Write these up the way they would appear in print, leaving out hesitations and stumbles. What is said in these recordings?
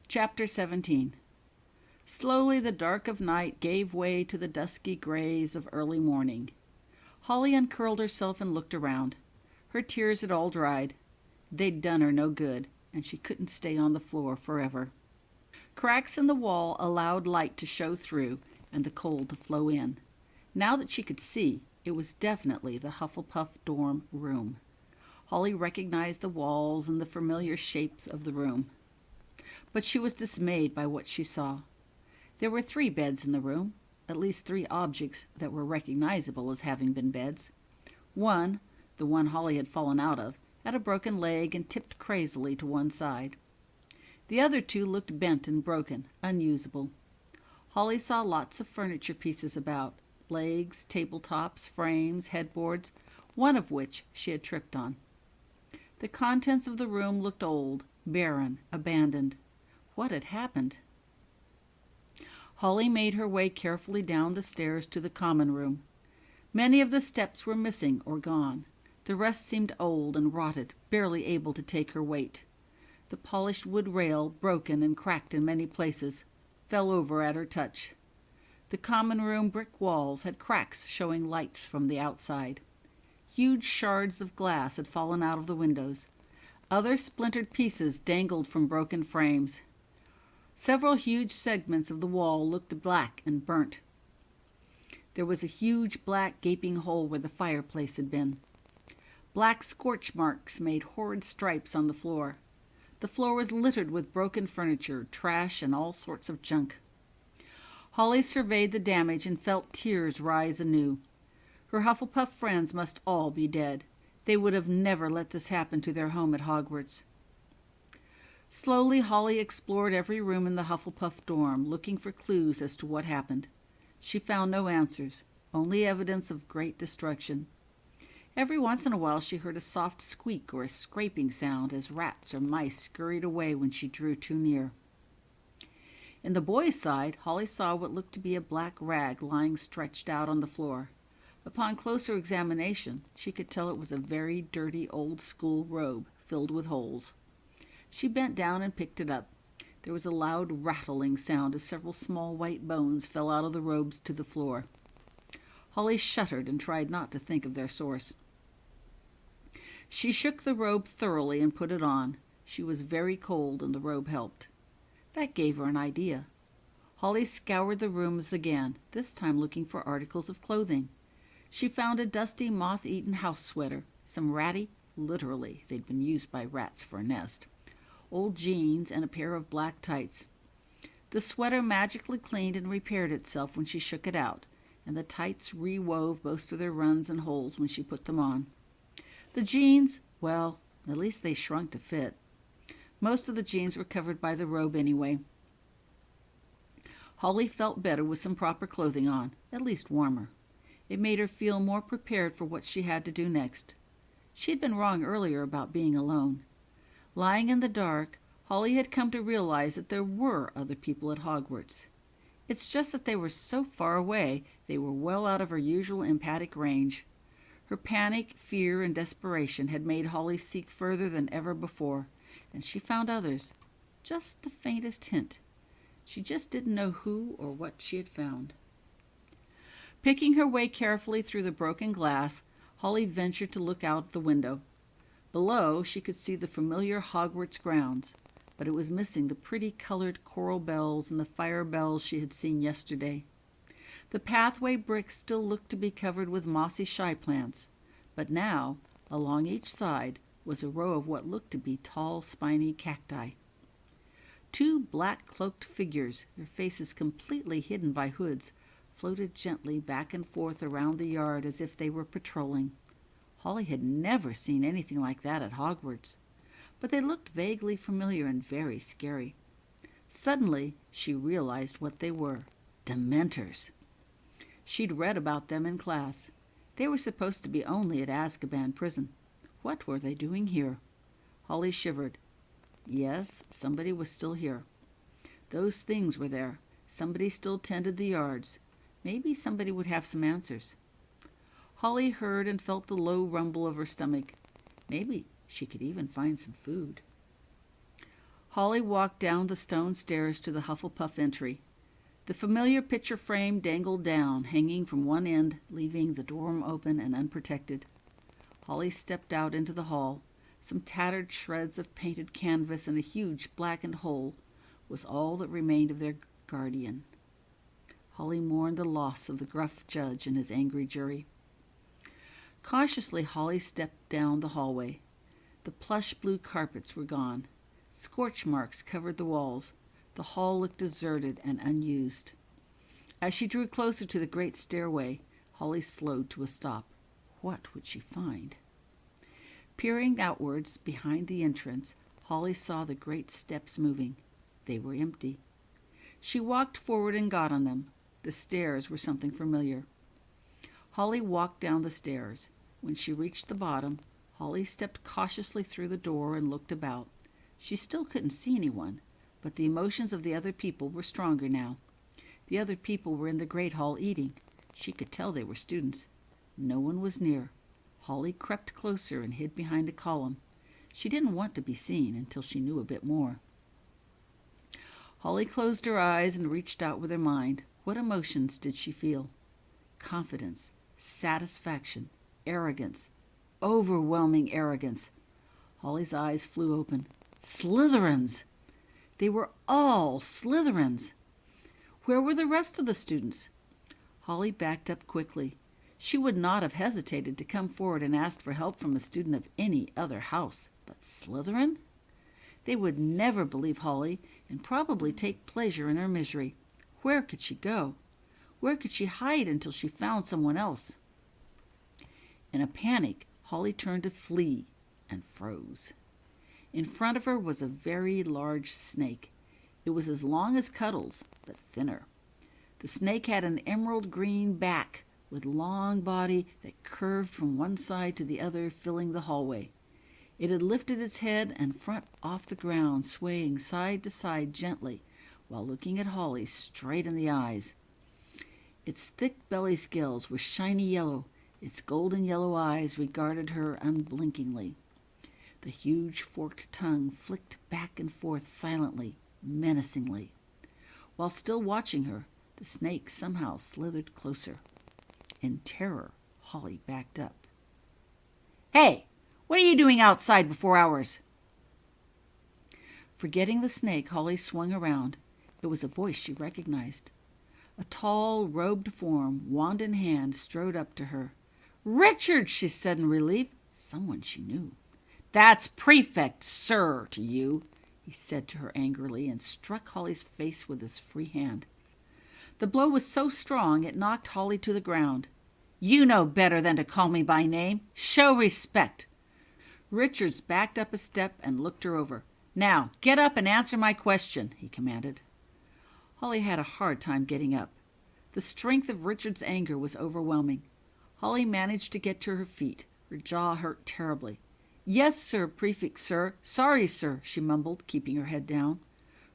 Chapter 17. Slowly the dark of night gave way to the dusky grays of early morning. Holly uncurled herself and looked around. Her tears had all dried. They'd done her no good, and she couldn't stay on the floor forever. Cracks in the wall allowed light to show through and the cold to flow in. Now that she could see, it was definitely the Hufflepuff dorm room. Holly recognized the walls and the familiar shapes of the room. But she was dismayed by what she saw. There were 3 beds in the room, at least 3 objects that were recognizable as having been beds. One, the one Holly had fallen out of, had a broken leg and tipped crazily to one side. The other 2 looked bent and broken, unusable. Holly saw lots of furniture pieces about, legs, tabletops, frames, headboards, one of which she had tripped on. The contents of the room looked old, barren, abandoned. What had happened? Holly made her way carefully down the stairs to the common room. Many of the steps were missing or gone. The rest seemed old and rotted, barely able to take her weight. The polished wood rail, broken and cracked in many places, fell over at her touch. The common room brick walls had cracks showing light from the outside. Huge shards of glass had fallen out of the windows. Other splintered pieces dangled from broken frames. Several huge segments of the wall looked black and burnt. There was a huge black gaping hole where the fireplace had been. Black scorch marks made horrid stripes on the floor. The floor was littered with broken furniture, trash, and all sorts of junk. Holly surveyed the damage and felt tears rise anew. Her Hufflepuff friends must all be dead. They would have never let this happen to their home at Hogwarts. Slowly, Holly explored every room in the Hufflepuff dorm, looking for clues as to what happened. She found no answers, only evidence of great destruction. Every once in a while she heard a soft squeak or a scraping sound as rats or mice scurried away when she drew too near. In the boys' side, Holly saw what looked to be a black rag lying stretched out on the floor. Upon closer examination, she could tell it was a very dirty old-school robe filled with holes. She bent down and picked it up. There was a loud rattling sound as several small white bones fell out of the robes to the floor. Holly shuddered and tried not to think of their source. She shook the robe thoroughly and put it on. She was very cold, and the robe helped. That gave her an idea. Holly scoured the rooms again, this time looking for articles of clothing. She found a dusty, moth-eaten house sweater, some ratty, literally, they'd been used by rats for a nest, old jeans, and a pair of black tights. The sweater magically cleaned and repaired itself when she shook it out, and the tights re-wove most of their runs and holes when she put them on. The jeans, well, at least they shrunk to fit. Most of the jeans were covered by the robe anyway. Holly felt better with some proper clothing on, at least warmer. It made her feel more prepared for what she had to do next. She had been wrong earlier about being alone. Lying in the dark, Holly had come to realize that there were other people at Hogwarts. It's just that they were so far away, they were well out of her usual empathic range. Her panic, fear, and desperation had made Holly seek further than ever before, and she found others. Just the faintest hint. She just didn't know who or what she had found. Picking her way carefully through the broken glass, Holly ventured to look out the window. Below, she could see the familiar Hogwarts grounds, but it was missing the pretty colored coral bells and the fire bells she had seen yesterday. The pathway bricks still looked to be covered with mossy shy plants, but now, along each side, was a row of what looked to be tall, spiny cacti. 2 black-cloaked figures, their faces completely hidden by hoods, floated gently back and forth around the yard as if they were patrolling. Holly had never seen anything like that at Hogwarts, but they looked vaguely familiar and very scary. Suddenly, she realized what they were. Dementors. She'd read about them in class. They were supposed to be only at Azkaban prison. What were they doing here? Holly shivered. Yes, somebody was still here. Those things were there. Somebody still tended the yards. Maybe somebody would have some answers. Holly heard and felt the low rumble of her stomach. Maybe she could even find some food. Holly walked down the stone stairs to the Hufflepuff entry. The familiar picture frame dangled down, hanging from one end, leaving the door open and unprotected. Holly stepped out into the hall. Some tattered shreds of painted canvas and a huge blackened hole was all that remained of their guardian. Holly mourned the loss of the gruff judge and his angry jury. Cautiously, Holly stepped down the hallway. The plush blue carpets were gone. Scorch marks covered the walls. The hall looked deserted and unused. As she drew closer to the great stairway, Holly slowed to a stop. What would she find? Peering outwards behind the entrance, Holly saw the great steps moving. They were empty. She walked forward and got on them. The stairs were something familiar. Holly walked down the stairs. When she reached the bottom, Holly stepped cautiously through the door and looked about. She still couldn't see anyone, but the emotions of the other people were stronger now. The other people were in the great hall eating. She could tell they were students. No one was near. Holly crept closer and hid behind a column. She didn't want to be seen until she knew a bit more. Holly closed her eyes and reached out with her mind. What emotions did she feel? Confidence, satisfaction, arrogance, overwhelming arrogance. Holly's eyes flew open. Slytherins! They were all Slytherins! Where were the rest of the students? Holly backed up quickly. She would not have hesitated to come forward and ask for help from a student of any other house. But Slytherin? They would never believe Holly and probably take pleasure in her misery. Where could she go? Where could she hide until she found someone else? In a panic, Holly turned to flee and froze. In front of her was a very large snake. It was as long as Cuddles, but thinner. The snake had an emerald green back with long body that curved from one side to the other, filling the hallway. It had lifted its head and front off the ground, swaying side to side gently, while looking at Holly straight in the eyes. Its thick belly scales were shiny yellow. Its golden yellow eyes regarded her unblinkingly. The huge forked tongue flicked back and forth silently, menacingly. While still watching her, the snake somehow slithered closer. In terror, Holly backed up. "Hey! What are you doing outside before hours?" Forgetting the snake, Holly swung around. It was a voice she recognized. A tall, robed form, wand in hand, strode up to her. "Richard!" she said in relief. Someone she knew. "That's prefect, sir, to you," he said to her angrily, and struck Holly's face with his free hand. The blow was so strong it knocked Holly to the ground. "You know better than to call me by name. Show respect." Richards backed up a step and looked her over. "Now, get up and answer my question," he commanded. Holly had a hard time getting up. The strength of Richard's anger was overwhelming. Holly managed to get to her feet. Her jaw hurt terribly. "Yes, sir, prefect, sir. Sorry, sir," she mumbled, keeping her head down.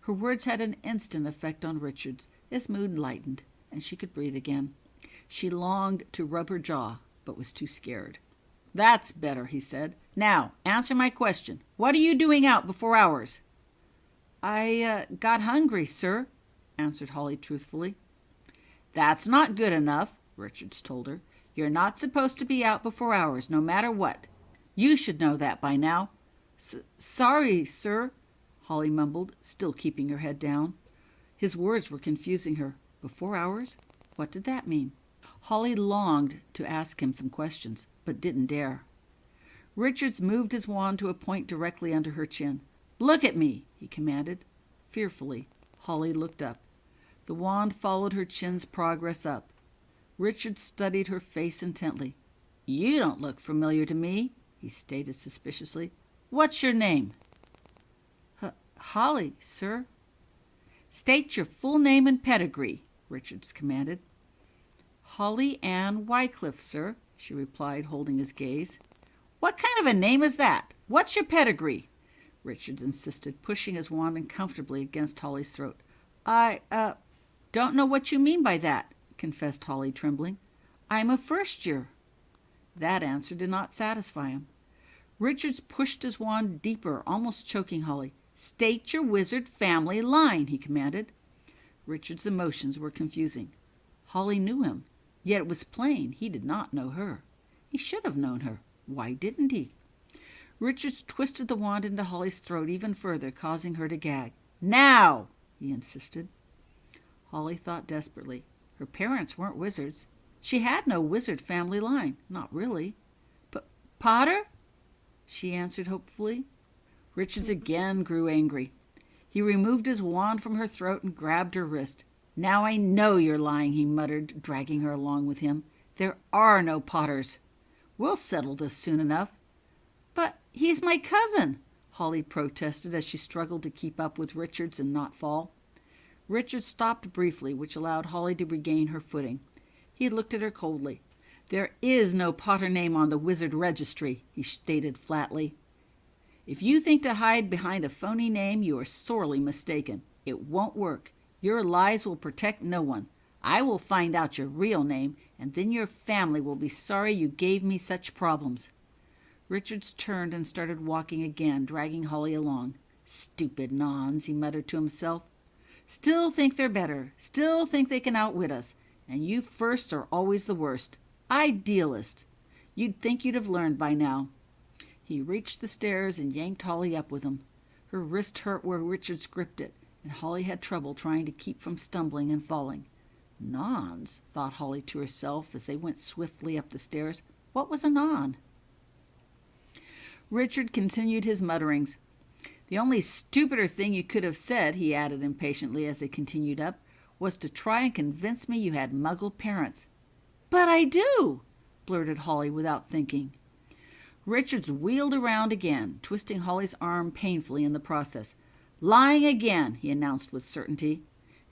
Her words had an instant effect on Richards. His mood lightened, and she could breathe again. She longed to rub her jaw, but was too scared. "That's better," he said. "Now, answer my question. What are you doing out before hours?" I got hungry, sir," answered Holly truthfully. "That's not good enough," Richards told her. "You're not supposed to be out before hours, no matter what. You should know that by now." Sorry, sir," Holly mumbled, still keeping her head down. His words were confusing her. Before hours? What did that mean? Holly longed to ask him some questions, but didn't dare. Richards moved his wand to a point directly under her chin. "Look at me," he commanded. Fearfully, Holly looked up. The wand followed her chin's progress up. Richards studied her face intently. "You don't look familiar to me," he stated suspiciously. "What's your name?" Holly, sir." "State your full name and pedigree," Richards commanded. "Holly Ann Wycliffe, sir," she replied, holding his gaze. "What kind of a name is that? What's your pedigree?" Richards insisted, pushing his wand uncomfortably against Holly's throat. I don't know what you mean by that," confessed Holly, trembling. "I'm a first year." That answer did not satisfy him. Richards pushed his wand deeper, almost choking Holly. "State your wizard family line," he commanded. Richard's emotions were confusing. Holly knew him, yet it was plain he did not know her. He should have known her. Why didn't he? Richards twisted the wand into Holly's throat even further, causing her to gag. "Now!" he insisted. Holly thought desperately. Her parents weren't wizards. She had no wizard family line. Not really. "But Potter?" she answered hopefully. Richards again grew angry. He removed his wand from her throat and grabbed her wrist. "Now I know you're lying," he muttered, dragging her along with him. "There are no Potters. We'll settle this soon enough." "But he's my cousin," Holly protested as she struggled to keep up with Richards and not fall. Richards stopped briefly, which allowed Holly to regain her footing. He looked at her coldly. "There is no Potter name on the wizard registry," he stated flatly. "If you think to hide behind a phony name, you are sorely mistaken. It won't work. Your lies will protect no one. I will find out your real name, and then your family will be sorry you gave me such problems." Richards turned and started walking again, dragging Holly along. "Stupid Nons," he muttered to himself. "Still think they're better. Still think they can outwit us. And you firsts are always the worst. Idealist. You'd think you'd have learned by now." He reached the stairs and yanked Holly up with him. Her wrist hurt where Richards gripped it, and Holly had trouble trying to keep from stumbling and falling. Nons, thought Holly to herself as they went swiftly up the stairs. What was a non? Richard continued his mutterings. "The only stupider thing you could have said," he added impatiently as they continued up, "was to try and convince me you had Muggle parents." "But I do," blurted Holly without thinking. Richards wheeled around again, twisting Holly's arm painfully in the process. "Lying again," he announced with certainty.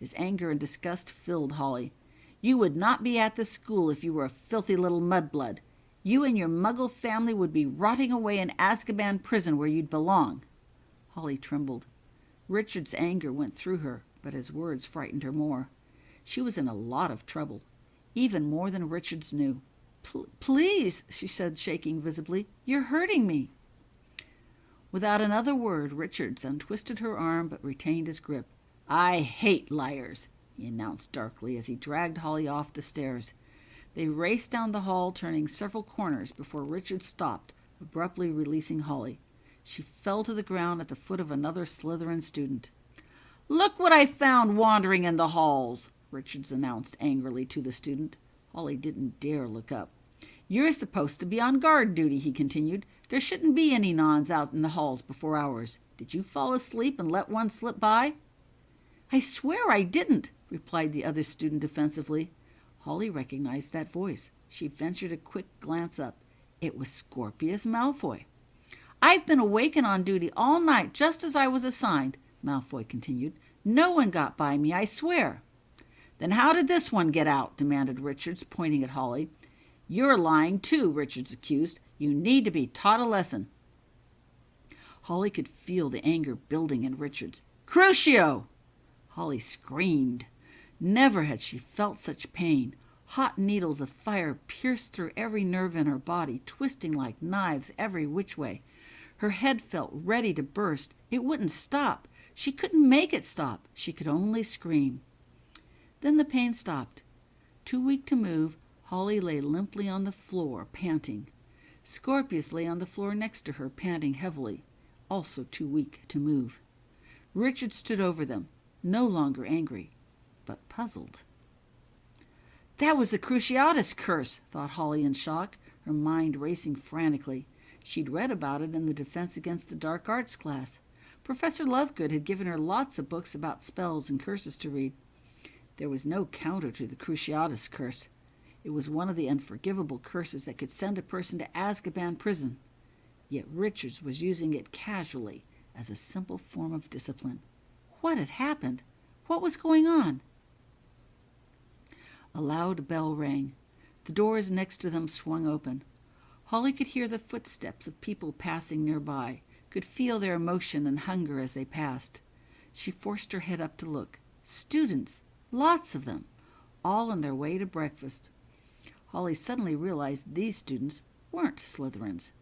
His anger and disgust filled Holly. "You would not be at this school if you were a filthy little mudblood. You and your Muggle family would be rotting away in Azkaban prison where you'd belong." Holly trembled. Richard's anger went through her, but his words frightened her more. She was in a lot of trouble, even more than Richards knew. Please," she said, shaking visibly. "You're hurting me." Without another word, Richards untwisted her arm but retained his grip. "I hate liars," he announced darkly as he dragged Holly off the stairs. They raced down the hall, turning several corners before Richard stopped, abruptly releasing Holly. She fell to the ground at the foot of another Slytherin student. "Look what I found wandering in the halls," Richards announced angrily to the student. Holly didn't dare look up. "You're supposed to be on guard duty," he continued. "There shouldn't be any Nons out in the halls before hours. Did you fall asleep and let one slip by?" "I swear I didn't," replied the other student defensively. Holly recognized that voice. She ventured a quick glance up. It was Scorpius Malfoy. "I've been awake and on duty all night, just as I was assigned," Malfoy continued. "No one got by me, I swear." "Then how did this one get out?" demanded Richards, pointing at Holly. "You're lying, too," Richards accused. "You need to be taught a lesson." Holly could feel the anger building in Richards. "Crucio!" Holly screamed. Never had she felt such pain. Hot needles of fire pierced through every nerve in her body, twisting like knives every which way. Her head felt ready to burst. It wouldn't stop. She couldn't make it stop. She could only scream. Then the pain stopped. Too weak to move, Holly lay limply on the floor, panting. Scorpius lay on the floor next to her, panting heavily, also too weak to move. Richard stood over them, no longer angry, but puzzled. "That was the Cruciatus curse," thought Holly in shock, her mind racing frantically. She'd read about it in the Defense Against the Dark Arts class. Professor Lovegood had given her lots of books about spells and curses to read. There was no counter to the Cruciatus curse. It was one of the unforgivable curses that could send a person to Azkaban prison. Yet Richards was using it casually as a simple form of discipline. What had happened? What was going on? A loud bell rang. The doors next to them swung open. Holly could hear the footsteps of people passing nearby, could feel their emotion and hunger as they passed. She forced her head up to look. Students, lots of them, all on their way to breakfast. Holly suddenly realized these students weren't Slytherins.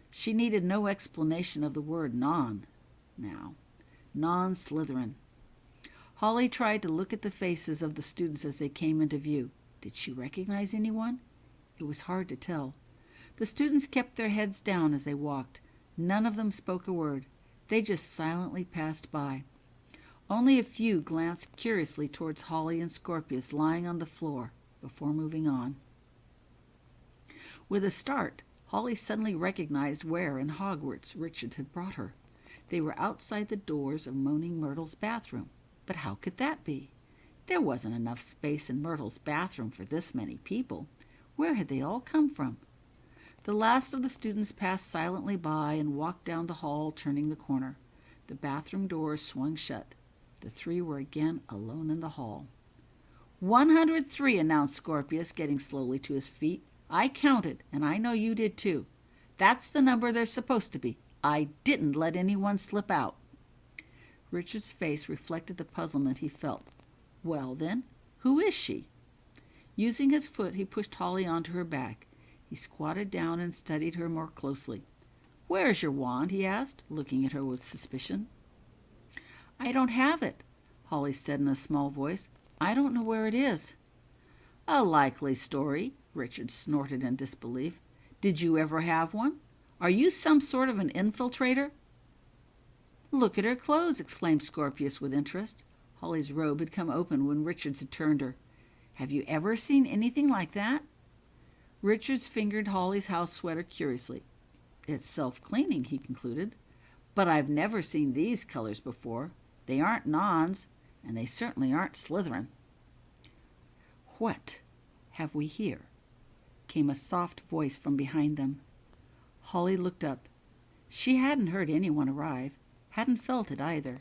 She needed no explanation of the word non now. Non-Slytherin. Holly tried to look at the faces of the students as they came into view. Did she recognize anyone? It was hard to tell. The students kept their heads down as they walked. None of them spoke a word. They just silently passed by. Only a few glanced curiously towards Holly and Scorpius lying on the floor before moving on. With a start, Holly suddenly recognized where in Hogwarts Richard had brought her. They were outside the doors of Moaning Myrtle's bathroom. But how could that be? There wasn't enough space in Myrtle's bathroom for this many people. Where had they all come from? The last of the students passed silently by and walked down the hall, turning the corner. The bathroom doors swung shut. The three were again alone in the hall. 103, announced Scorpius, getting slowly to his feet. I counted, and I know you did too. That's the number they're supposed to be. I didn't let anyone slip out. Richard's face reflected the puzzlement he felt. Well, then, who is she? Using his foot, he pushed Holly onto her back. He squatted down and studied her more closely. Where is your wand? He asked, looking at her with suspicion. I don't have it, Holly said in a small voice. I don't know where it is. A likely story, Richard snorted in disbelief. Did you ever have one? Are you some sort of an infiltrator? Look at her clothes, exclaimed Scorpius with interest. Holly's robe had come open when Richards had turned her. Have you ever seen anything like that? Richards fingered Holly's house sweater curiously. It's self-cleaning, he concluded. But I've never seen these colors before. They aren't Nons, and they certainly aren't Slytherin. What have we here? Came a soft voice from behind them. Holly looked up. She hadn't heard anyone arrive, hadn't felt it either.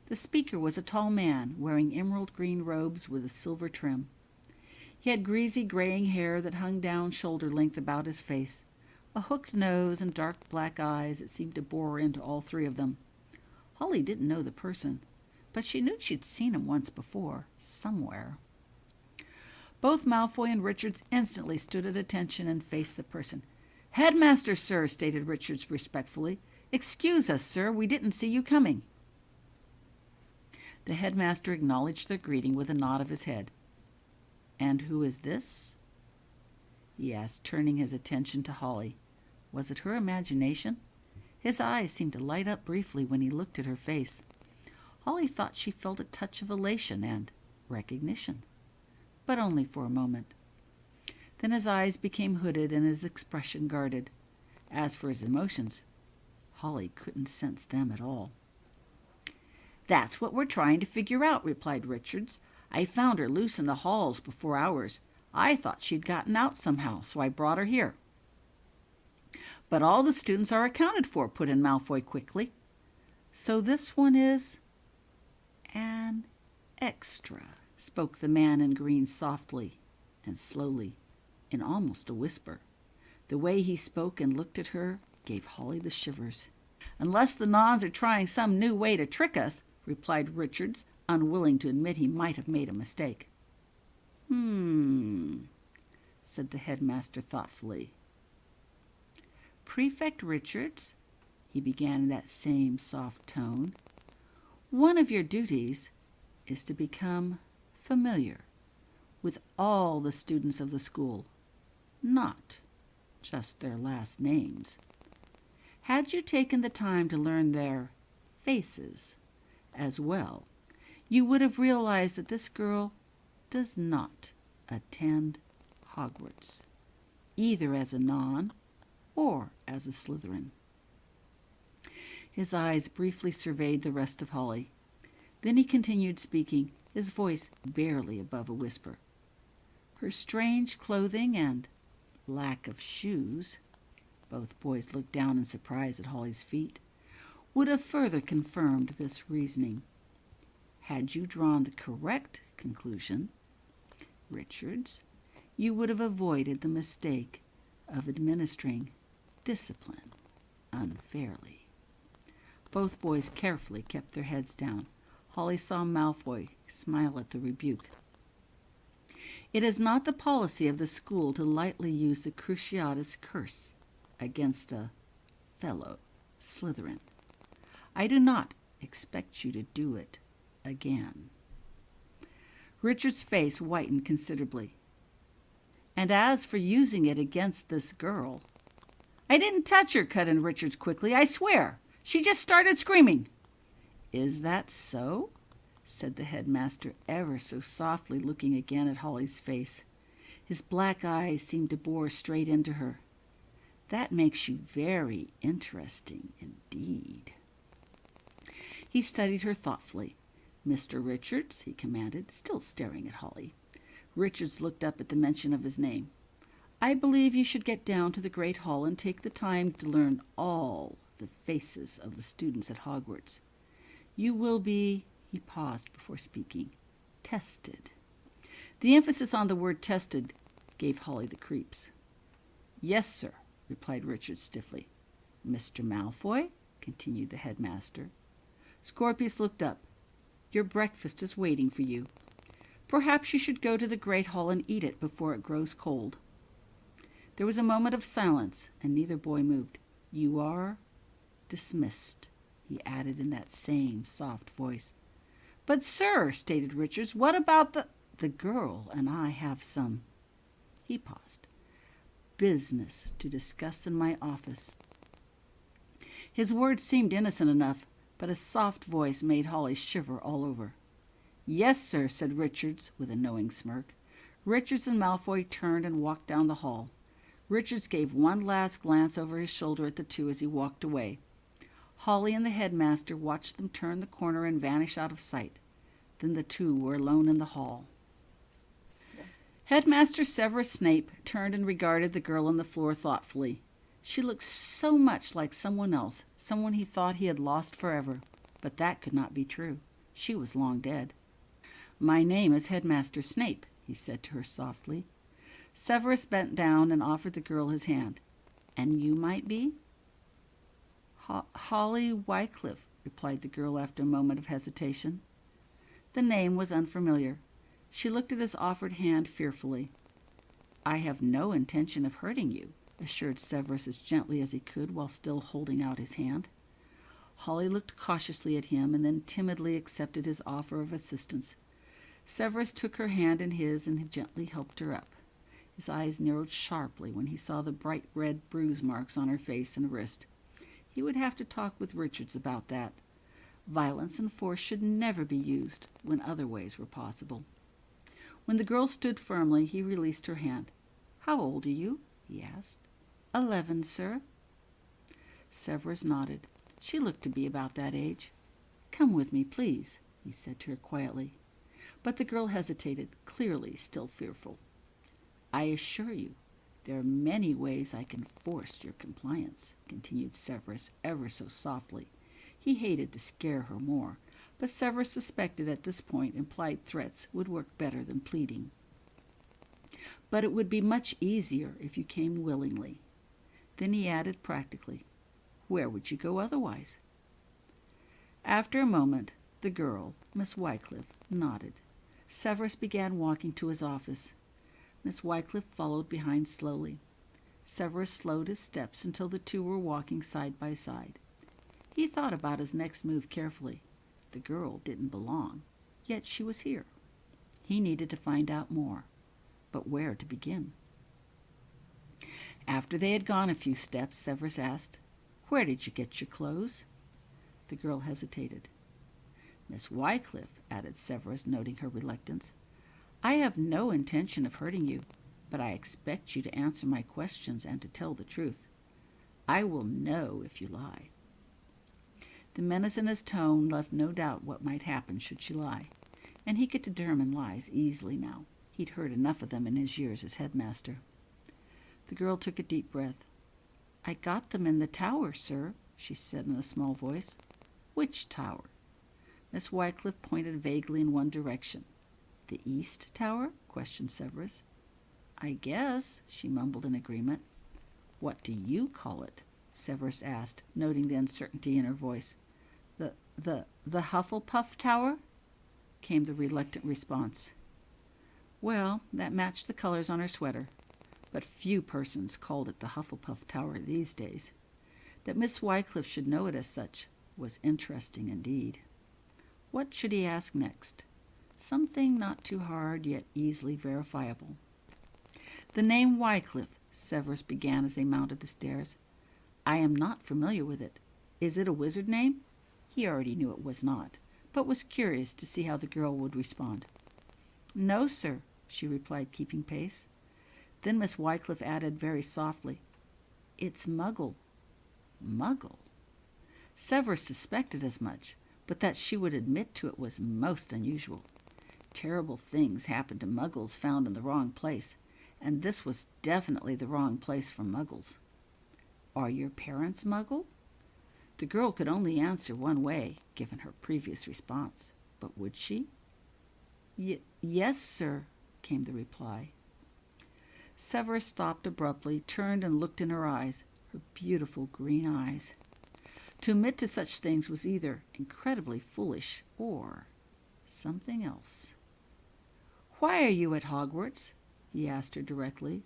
The speaker was a tall man, wearing emerald green robes with a silver trim. He had greasy graying hair that hung down shoulder-length about his face, a hooked nose and dark black eyes that seemed to bore into all three of them. Holly didn't know the person, but she knew she'd seen him once before, somewhere. Both Malfoy and Richards instantly stood at attention and faced the person. Headmaster, sir, stated Richards respectfully. Excuse us, sir, we didn't see you coming. The headmaster acknowledged their greeting with a nod of his head. And who is this? He asked, turning his attention to Holly. Was it her imagination? His eyes seemed to light up briefly when he looked at her face. Holly thought she felt a touch of elation and recognition, but only for a moment. Then his eyes became hooded and his expression guarded. As for his emotions, Holly couldn't sense them at all. That's what we're trying to figure out, replied Richards. I found her loose in the halls before ours. I thought she'd gotten out somehow, so I brought her here. But all the students are accounted for, put in Malfoy quickly. So this one is an extra, spoke the man in green softly and slowly, in almost a whisper. The way he spoke and looked at her gave Holly the shivers. Unless the Nons are trying some new way to trick us, replied Richards, unwilling to admit he might have made a mistake. Said the headmaster thoughtfully. Prefect Richards, he began in that same soft tone, one of your duties is to become familiar with all the students of the school, not just their last names. Had you taken the time to learn their faces as well, you would have realized that this girl does not attend Hogwarts, either as a Non or as a Slytherin. His eyes briefly surveyed the rest of Holly. Then he continued speaking, his voice barely above a whisper. Her strange clothing and lack of shoes, both boys looked down in surprise at Holly's feet, would have further confirmed this reasoning. Had you drawn the correct conclusion, Richards, you would have avoided the mistake of administering discipline unfairly. Both boys carefully kept their heads down. Holly saw Malfoy smile at the rebuke. It is not the policy of the school to lightly use the Cruciatus curse against a fellow Slytherin. I do not expect you to do it again." Richard's face whitened considerably. "And as for using it against this girl—" "I didn't touch her," cut in Richards quickly. "I swear. She just started screaming." "Is that so?" said the headmaster, ever so softly, looking again at Holly's face. His black eyes seemed to bore straight into her. "That makes you very interesting indeed." He studied her thoughtfully. "Mr. Richards," he commanded, still staring at Holly. Richards looked up at the mention of his name. "I believe you should get down to the Great Hall and take the time to learn all the faces of the students at Hogwarts. You will be—" he paused before speaking— "tested." The emphasis on the word tested gave Holly the creeps. "Yes, sir," replied Richard stiffly. "Mr. Malfoy," continued the headmaster. Scorpius looked up. "Your breakfast is waiting for you. Perhaps you should go to the Great Hall and eat it before it grows cold." There was a moment of silence, and neither boy moved. "You are dismissed," he added in that same soft voice. "But, sir," stated Richards, "what about the girl and I have some—" he paused— "business to discuss in my office." His words seemed innocent enough, but a soft voice made Holly shiver all over. "Yes, sir," said Richards with a knowing smirk. Richards and Malfoy turned and walked down the hall. Richards gave one last glance over his shoulder at the two as he walked away. Holly and the headmaster watched them turn the corner and vanish out of sight. Then the two were alone in the hall. Headmaster Severus Snape turned and regarded the girl on the floor thoughtfully. She looked so much like someone else, someone he thought he had lost forever. But that could not be true. She was long dead. "My name is Headmaster Snape," he said to her softly. Severus bent down and offered the girl his hand. "And you might be—" "Holly Wycliffe," replied the girl after a moment of hesitation. The name was unfamiliar. She looked at his offered hand fearfully. "I have no intention of hurting you," assured Severus as gently as he could while still holding out his hand. Holly looked cautiously at him and then timidly accepted his offer of assistance. Severus took her hand in his and gently helped her up. His eyes narrowed sharply when he saw the bright red bruise marks on her face and wrist. He would have to talk with Richards about that. Violence and force should never be used when other ways were possible. When the girl stood firmly, he released her hand. "How old are you?" he asked. 11, sir." Severus nodded. She looked to be about that age. "Come with me, please," he said to her quietly. But the girl hesitated, clearly still fearful. "I assure you, there are many ways I can force your compliance," continued Severus ever so softly. He hated to scare her more, but Severus suspected at this point implied threats would work better than pleading. "But it would be much easier if you came willingly." Then he added practically, "Where would you go otherwise?" After a moment, the girl, Miss Wycliffe, nodded. Severus began walking to his office. Miss Wycliffe followed behind slowly. Severus slowed his steps until the two were walking side by side. He thought about his next move carefully. The girl didn't belong, yet she was here. He needed to find out more, but where to begin? After they had gone a few steps, Severus asked, "Where did you get your clothes?" The girl hesitated. "Miss Wycliffe," added Severus, noting her reluctance, "I have no intention of hurting you, but I expect you to answer my questions and to tell the truth. I will know if you lie." The menace in his tone left no doubt what might happen should she lie, and he could determine lies easily now. He'd heard enough of them in his years as headmaster. The girl took a deep breath. "I got them in the tower, sir," she said in a small voice. "Which tower?" Miss Wycliffe pointed vaguely in one direction. "The East Tower?" questioned Severus. "I guess," she mumbled in agreement. "What do you call it?" Severus asked, noting the uncertainty in her voice. The Hufflepuff Tower?" came the reluctant response. Well, that matched the colors on her sweater, but few persons called it the Hufflepuff Tower these days. That Miss Wycliffe should know it as such was interesting indeed. What should he ask next? Something not too hard, yet easily verifiable. "The name Wycliffe," Severus began as they mounted the stairs. "I am not familiar with it. Is it a wizard name?" He already knew it was not, but was curious to see how the girl would respond. "No, sir," she replied, keeping pace. Then Miss Wycliffe added very softly, "It's Muggle." Muggle? Severus suspected as much, but that she would admit to it was most unusual. Terrible things happened to Muggles found in the wrong place, and this was definitely the wrong place for Muggles. "Are your parents Muggle?" The girl could only answer one way, given her previous response. But would she? Yes, sir," came the reply. Severus stopped abruptly, turned and looked in her eyes, her beautiful green eyes. To admit to such things was either incredibly foolish or something else. "Why are you at Hogwarts?" he asked her directly.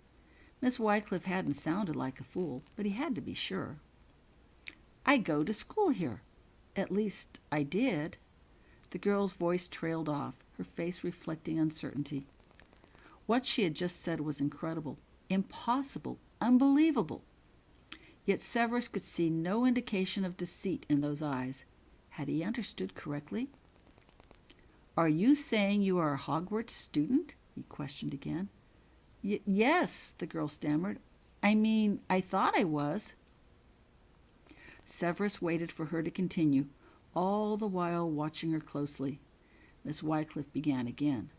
Miss Wycliffe hadn't sounded like a fool, but he had to be sure. "I go to school here. At least, I did." The girl's voice trailed off, her face reflecting uncertainty. What she had just said was incredible, impossible, unbelievable. Yet Severus could see no indication of deceit in those eyes. Had he understood correctly? "Are you saying you are a Hogwarts student?" he questioned again. Yes," the girl stammered. I thought I was." Severus waited for her to continue, all the while watching her closely. Miss Wycliffe began again.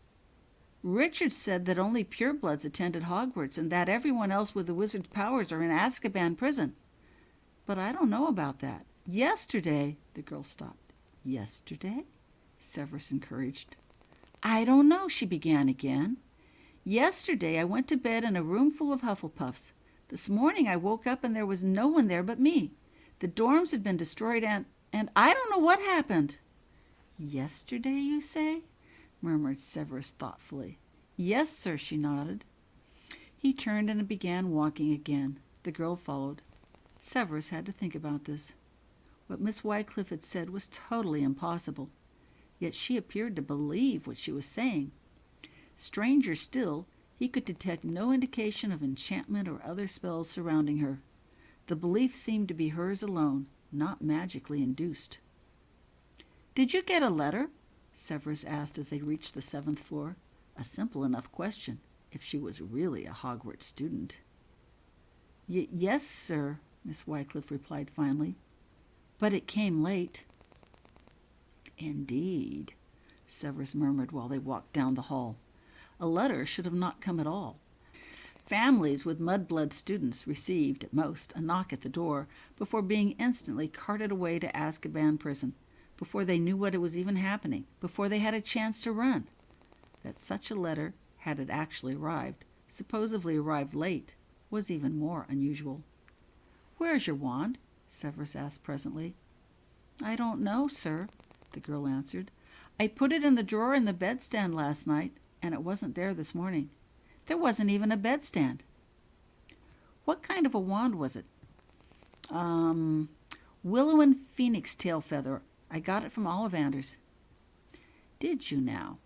"Richard said that only purebloods attended Hogwarts and that everyone else with the wizard's powers are in Azkaban prison. But I don't know about that. Yesterday—" The girl stopped. "Yesterday?" Severus encouraged. "I don't know," she began again. "Yesterday I went to bed in a room full of Hufflepuffs. This morning I woke up and there was no one there but me. The dorms had been destroyed and I don't know what happened." "Yesterday, you say?" murmured Severus thoughtfully. "Yes, sir," she nodded. He turned and began walking again. The girl followed. Severus had to think about this. What Miss Wycliffe had said was totally impossible, yet she appeared to believe what she was saying. Stranger still, he could detect no indication of enchantment or other spells surrounding her. The belief seemed to be hers alone, not magically induced. "Did you get a letter?" Severus asked as they reached the 7th floor. A simple enough question, if she was really a Hogwarts student. Yes, sir," Miss Wycliffe replied finally. "But it came late." "Indeed," Severus murmured while they walked down the hall. A letter should have not come at all. Families with mudblood students received, at most, a knock at the door before being instantly carted away to Azkaban prison, before they knew what was even happening, before they had a chance to run. That such a letter, had it actually arrived, supposedly arrived late, was even more unusual. "Where is your wand?" Severus asked presently. "I don't know, sir," the girl answered. "I put it in the drawer in the bedstand last night, and it wasn't there this morning. There wasn't even a bedstand." "What kind of a wand was it?" Willow and phoenix tail feather. I got it from Ollivanders." "Did you now?"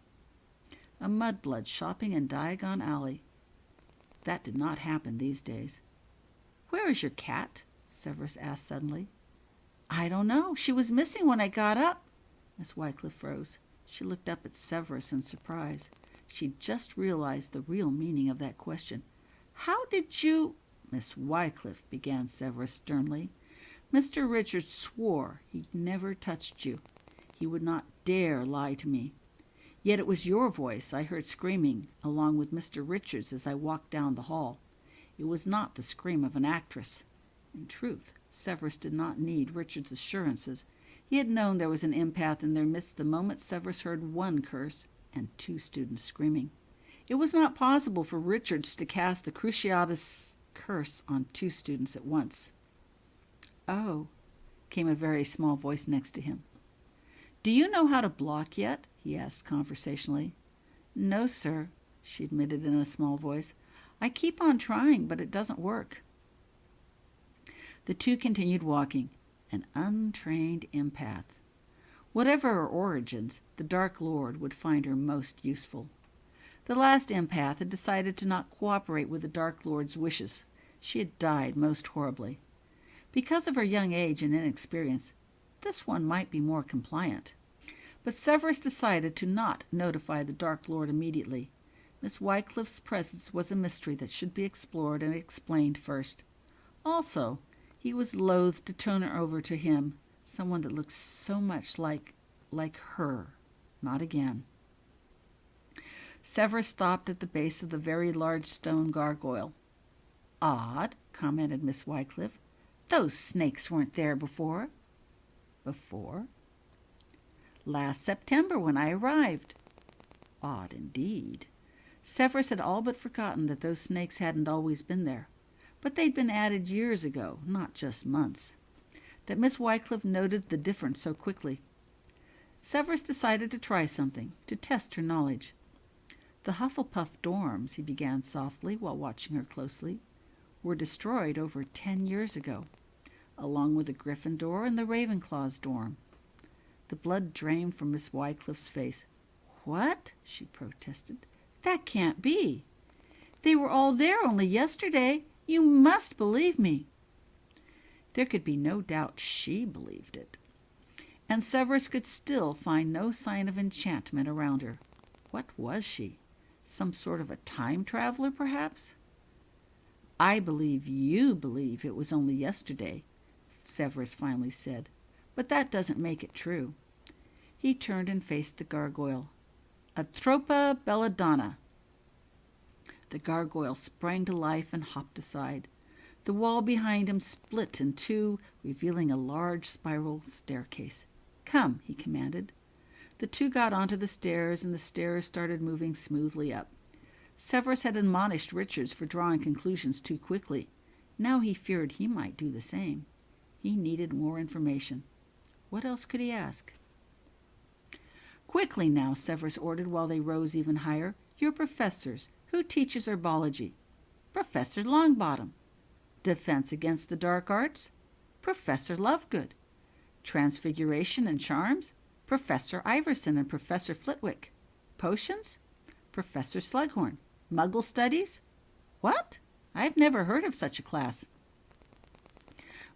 A mudblood shopping in Diagon Alley. That did not happen these days. "Where is your cat?" Severus asked suddenly. "I don't know. She was missing when I got up." Miss Wycliffe froze. She looked up at Severus in surprise. She just realized the real meaning of that question. "How did you—" "Miss Wycliffe," began Severus sternly, "Mr. Richards swore he'd never touched you. He would not dare lie to me. Yet it was your voice I heard screaming along with Mr. Richards as I walked down the hall. It was not the scream of an actress." In truth, Severus did not need Richards' assurances. He had known there was an empath in their midst the moment Severus heard one curse and 2 students screaming. It was not possible for Richards to cast the Cruciatus curse on 2 students at once. "Oh," came a very small voice next to him. "Do you know how to block yet?" he asked conversationally. "No, sir," she admitted in a small voice. "I keep on trying, but it doesn't work." The 2 continued walking. An untrained empath. Whatever her origins, the Dark Lord would find her most useful. The last empath had decided to not cooperate with the Dark Lord's wishes. She had died most horribly. Because of her young age and inexperience, this one might be more compliant. But Severus decided to not notify the Dark Lord immediately. Miss Wycliffe's presence was a mystery that should be explored and explained first. Also, he was loath to turn her over to him, someone that looked so much like her. Not again. Severus stopped at the base of the very large stone gargoyle. "Odd," commented Miss Wycliffe. "Those snakes weren't there before." "Before?" "Last September when I arrived." Odd indeed. Severus had all but forgotten that those snakes hadn't always been there, but they'd been added years ago, not just months. That Miss Wycliffe noted the difference so quickly. Severus decided to try something, to test her knowledge. "The Hufflepuff dorms," he began softly while watching her closely, "were destroyed over 10 years ago, along with the Gryffindor and the Ravenclaw's dorm." The blood drained from Miss Wycliffe's face. "What?" she protested. "That can't be. They were all there only yesterday. You must believe me." There could be no doubt she believed it. And Severus could still find no sign of enchantment around her. What was she? Some sort of a time traveler, perhaps? "I believe you believe it was only yesterday," Severus finally said, "but that doesn't make it true." He turned and faced the gargoyle. "Atropa belladonna." The gargoyle sprang to life and hopped aside. The wall behind him split in two, revealing a large spiral staircase. "Come," he commanded. The two got onto the stairs, and the stairs started moving smoothly up. Severus had admonished Richards for drawing conclusions too quickly. Now he feared he might do the same. He needed more information. What else could he ask? "Quickly now," Severus ordered while they rose even higher. "Your professors. Who teaches herbology?" "Professor Longbottom." "Defense against the dark arts?" "Professor Lovegood." "Transfiguration and charms?" "Professor Iverson and Professor Flitwick." "Potions?" "Professor Slughorn." "Muggle studies?" "What? I've never heard of such a class."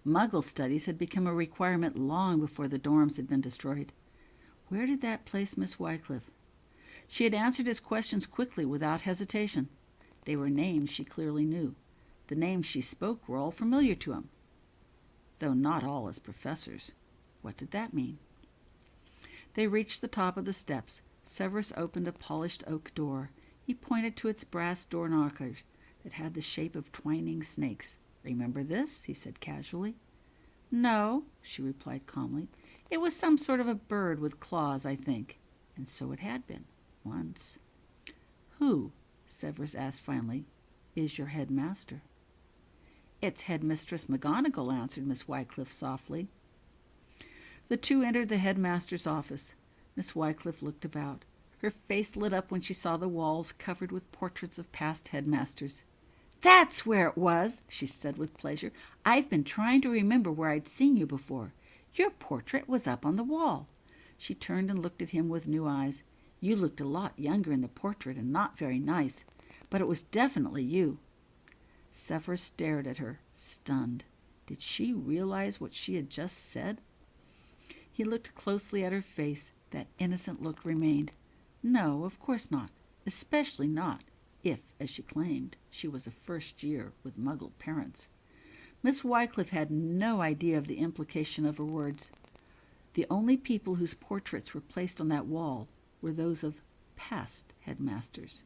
Muggle studies had become a requirement long before the dorms had been destroyed. Where did that place Miss Wycliffe? She had answered his questions quickly, without hesitation. They were names she clearly knew. The names she spoke were all familiar to him, though not all as professors. What did that mean? They reached the top of the steps. Severus opened a polished oak door. He pointed to its brass door knockers that had the shape of twining snakes. "Remember this?" he said casually. "No," she replied calmly. "It was some sort of a bird with claws, I think." And so it had been, once. "Who," Severus asked finally, "is your headmaster?" "It's Headmistress McGonagall," answered Miss Wycliffe softly. The two entered the headmaster's office. Miss Wycliffe looked about. Her face lit up when she saw the walls covered with portraits of past headmasters. "That's where it was," she said with pleasure. "I've been trying to remember where I'd seen you before. Your portrait was up on the wall." She turned and looked at him with new eyes. "You looked a lot younger in the portrait and not very nice, but it was definitely you." Severus stared at her, stunned. Did she realize what she had just said? He looked closely at her face. That innocent look remained. No, of course not, especially not if, as she claimed, she was a first year with Muggle parents. Miss Wycliffe had no idea of the implication of her words. The only people whose portraits were placed on that wall were those of past headmasters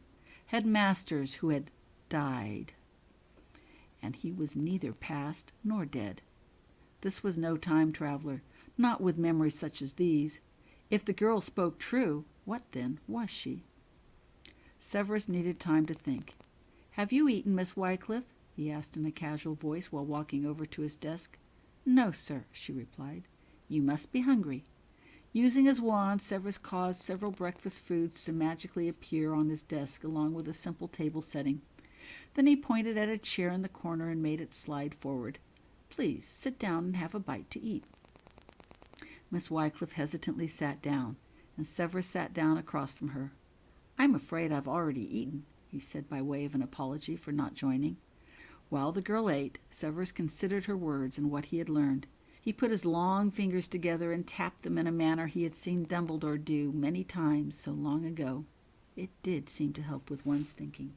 who had died. And he was neither past nor dead. This was no time traveler, not with memories such as these. If the girl spoke true, what then was she? Severus needed time to think. "Have you eaten, Miss Wycliffe?" he asked in a casual voice while walking over to his desk. "No, sir," she replied. "You must be hungry." Using his wand, Severus caused several breakfast foods to magically appear on his desk along with a simple table setting. Then he pointed at a chair in the corner and made it slide forward. "Please sit down and have a bite to eat." Miss Wycliffe hesitantly sat down, and Severus sat down across from her. "I'm afraid I've already eaten," he said by way of an apology for not joining. While the girl ate, Severus considered her words and what he had learned. He put his long fingers together and tapped them in a manner he had seen Dumbledore do many times so long ago. It did seem to help with one's thinking.